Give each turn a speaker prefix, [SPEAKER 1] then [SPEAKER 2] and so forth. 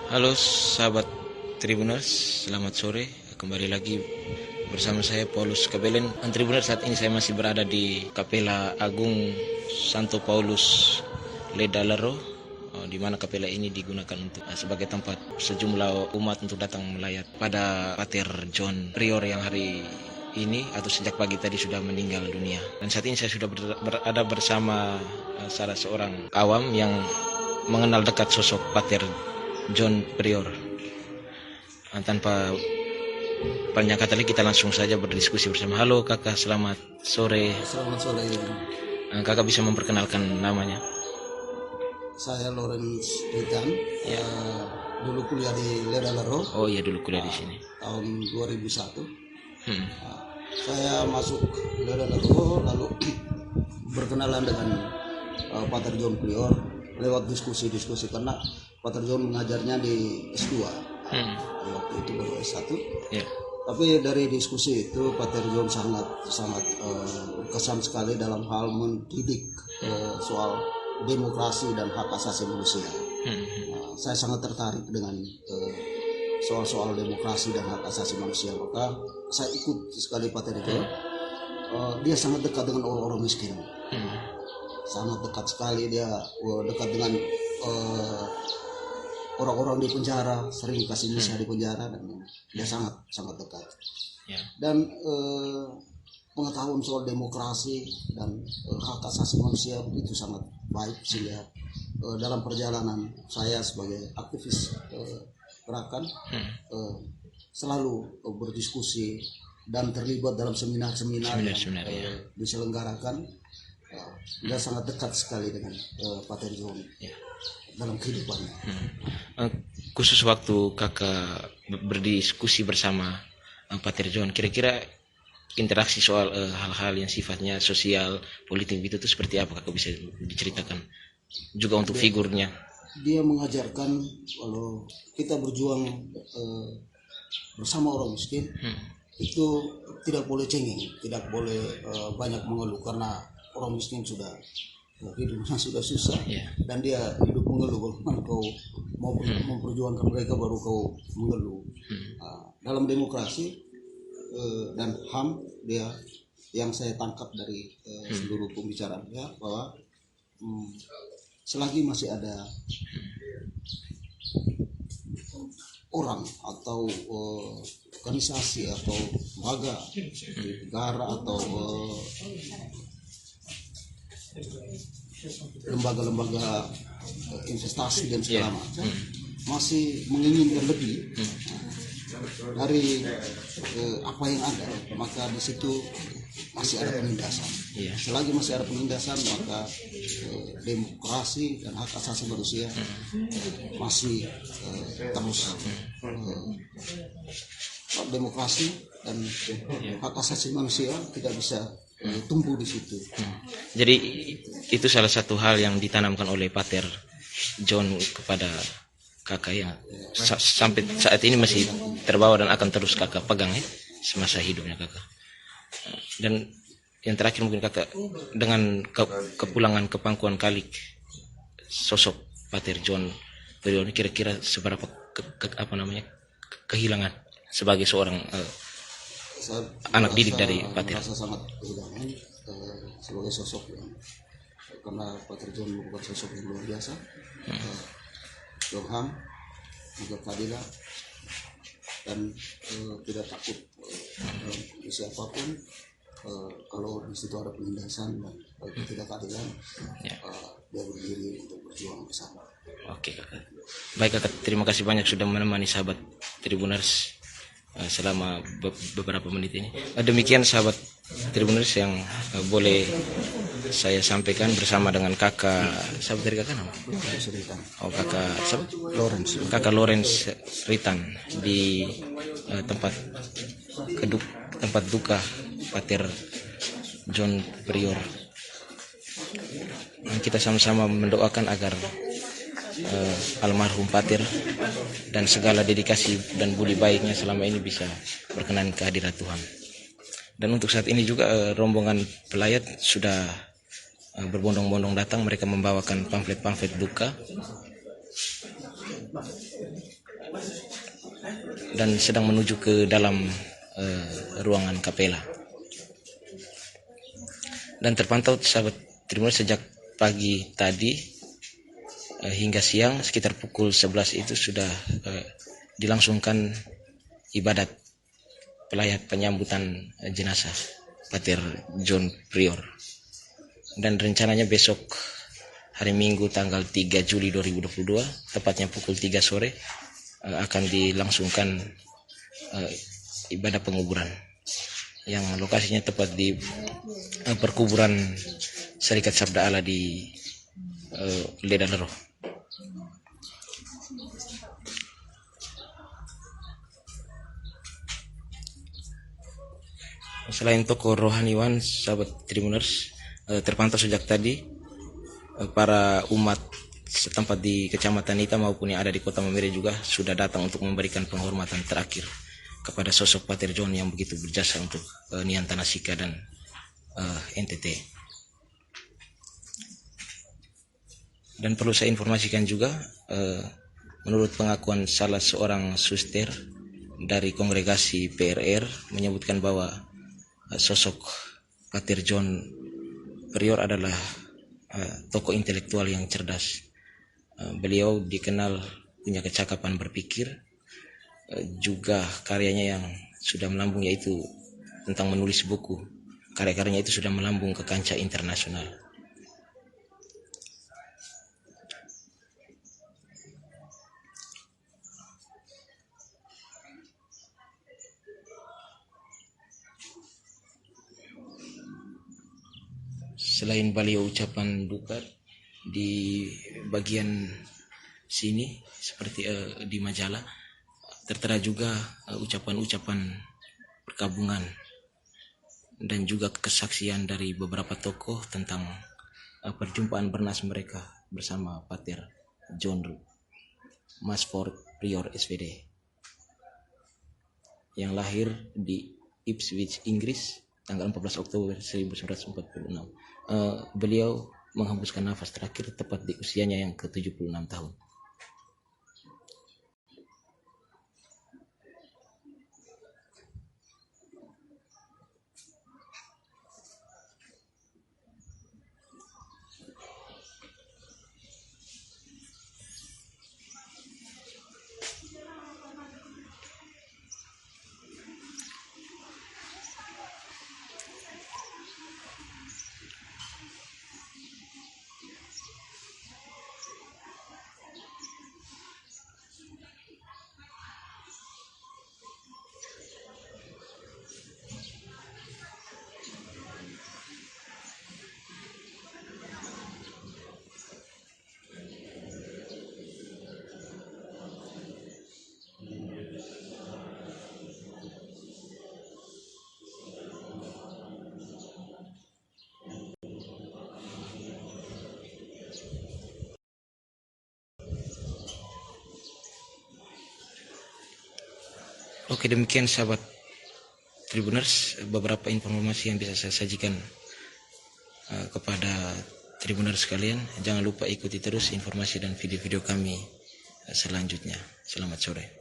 [SPEAKER 1] Halo sahabat Tribuners, selamat sore. Kembali lagi bersama saya Paulus Kabelen. Tribuners, saat ini saya masih berada di Kapela Agung Santo Paulus Ledalero, di mana kapela ini digunakan untuk sebagai tempat sejumlah umat untuk datang melayat pada Pater John Prior yang hari ini atau sejak pagi tadi sudah meninggal dunia. Dan saat ini saya sudah berada bersama salah seorang awam yang mengenal dekat sosok Pater John Prior. Tanpa banyak kata lagi, kita langsung saja berdiskusi bersama. Halo kakak, selamat sore.
[SPEAKER 2] Selamat sore.
[SPEAKER 1] Kakak bisa memperkenalkan namanya?
[SPEAKER 2] Saya Lawrence Ritan.
[SPEAKER 1] Ya.
[SPEAKER 2] Dulu kuliah di Ledalero.
[SPEAKER 1] Oh iya, dulu kuliah di sini.
[SPEAKER 2] Tahun 2001. Saya masuk Ledalero lalu berkenalan dengan Pater John Prior lewat diskusi-diskusi, karena Pater John mengajarnya di S2. Waktu itu baru S1.
[SPEAKER 1] Ya.
[SPEAKER 2] Tapi dari diskusi itu Pater John sangat berkesan sekali dalam hal mendidik soal demokrasi dan hak asasi manusia. Saya sangat tertarik dengan soal-soal demokrasi dan hak asasi manusia, maka saya ikut sekali Pater John. Dia sangat dekat dengan orang-orang miskin. Sangat dekat sekali, dia dekat dengan orang-orang di penjara, sering kasih misa di penjara, dan dia sangat dekat.
[SPEAKER 1] Ya.
[SPEAKER 2] Dan pengetahuan soal demokrasi dan hak asasi manusia itu sangat baik, sehingga dalam perjalanan saya sebagai aktivis gerakan selalu berdiskusi dan terlibat dalam seminar-seminar yang diselenggarakan. Dia sangat dekat sekali dengan Pater John dalam kehidupannya.
[SPEAKER 1] Khusus waktu kakak berdiskusi bersama Pater John, kira-kira interaksi soal hal-hal yang sifatnya sosial, politik itu tuh seperti apa, kakak bisa diceritakan? Juga untuk figurnya.
[SPEAKER 2] Dia mengajarkan kalau kita berjuang bersama orang miskin, itu tidak boleh cengeng, tidak boleh banyak mengeluh, karena orang miskin sudah hidupnya sudah susah, dan dia hidup mengeluh. Bagaimana kau mau memperjuangkan mereka baru kau mengeluh? Dalam demokrasi dan HAM, dia yang saya tangkap dari seluruh pembicaraannya, bahwa selagi masih ada orang atau organisasi atau lembaga negara atau lembaga-lembaga investasi dan segala macam masih menginginkan lebih dari apa yang ada, maka di situ masih ada penindasan. Selagi masih ada penindasan, maka demokrasi dan hak asasi manusia masih terus demokrasi dan hak asasi manusia tidak bisa tumbuh di situ.
[SPEAKER 1] Jadi itu salah satu hal yang ditanamkan oleh Pater John kepada kakak, ya. Sampai saat ini masih terbawa dan akan terus kakak pegang semasa hidupnya kakak. Dan yang terakhir mungkin kakak, dengan kepulangan ke Pangkuan Kalik, sosok Pater John Prior kira-kira seberapa kehilangan sebagai seorang anak didik dari Pater?
[SPEAKER 2] Saya sangat kehilangan sebagai sosok karena Pater John merupakan sosok yang luar biasa. Ham, juga keadilan, dan tidak takut siapapun. Kalau di situ ada penindasan dan ketidakadilan, dia berdiri untuk berjuang bersama.
[SPEAKER 1] Oke kakak. Baik kakak, terima kasih banyak sudah menemani sahabat Tribuners selama beberapa menit ini. Demikian sahabat Tribuners yang boleh saya sampaikan bersama dengan kakak. Sahabat dari kakak nama? Oh, kakak Lawrence. Kakak Lawrence Ritan di tempat duka Pater John Prior. Kita sama-sama mendoakan agar almarhum Pater dan segala dedikasi dan budi baiknya selama ini bisa berkenan kehadirat Tuhan. Dan untuk saat ini juga rombongan pelayat sudah berbondong-bondong datang. Mereka membawakan pamflet-pamflet duka dan sedang menuju ke dalam ruangan kapela. Dan terpantau sahabat Tribuners sejak pagi tadi hingga siang sekitar pukul 11 itu sudah dilangsungkan ibadat penyambutan jenazah Pater John Prior. Dan rencananya besok hari Minggu tanggal 3 Juli 2022 tepatnya pukul 3 sore akan dilangsungkan ibadah penguburan yang lokasinya tepat di perkuburan Serikat Sabda Allah di Ledalero. Selain tokoh rohaniwan, sahabat Tribuners, terpantau sejak tadi para umat setempat di Kecamatan Nita maupun yang ada di Kota Mamere juga sudah datang untuk memberikan penghormatan terakhir kepada sosok Pater John yang begitu berjasa untuk Nian Tanah Sika dan NTT. Dan perlu saya informasikan juga, menurut pengakuan salah seorang suster dari kongregasi PRR menyebutkan bahwa sosok Pater John Prior adalah tokoh intelektual yang cerdas. Beliau dikenal punya kecakapan berpikir, juga karyanya yang sudah melambung yaitu tentang menulis buku. Karya-karyanya itu sudah melambung ke kancah internasional. Selain beliau ucapan duka di bagian sini seperti di majalah, tertera juga ucapan-ucapan perkabungan dan juga kesaksian dari beberapa tokoh tentang perjumpaan bernas mereka bersama Pater John Masford Prior SPD yang lahir di Ipswich, Inggris tanggal 14 Oktober 1946. Beliau menghembuskan nafas terakhir tepat di usianya yang ke-76 tahun. Oke, demikian sahabat Tribuners beberapa informasi yang bisa saya sajikan kepada Tribuners sekalian. Jangan lupa ikuti terus informasi dan video-video kami selanjutnya. Selamat sore.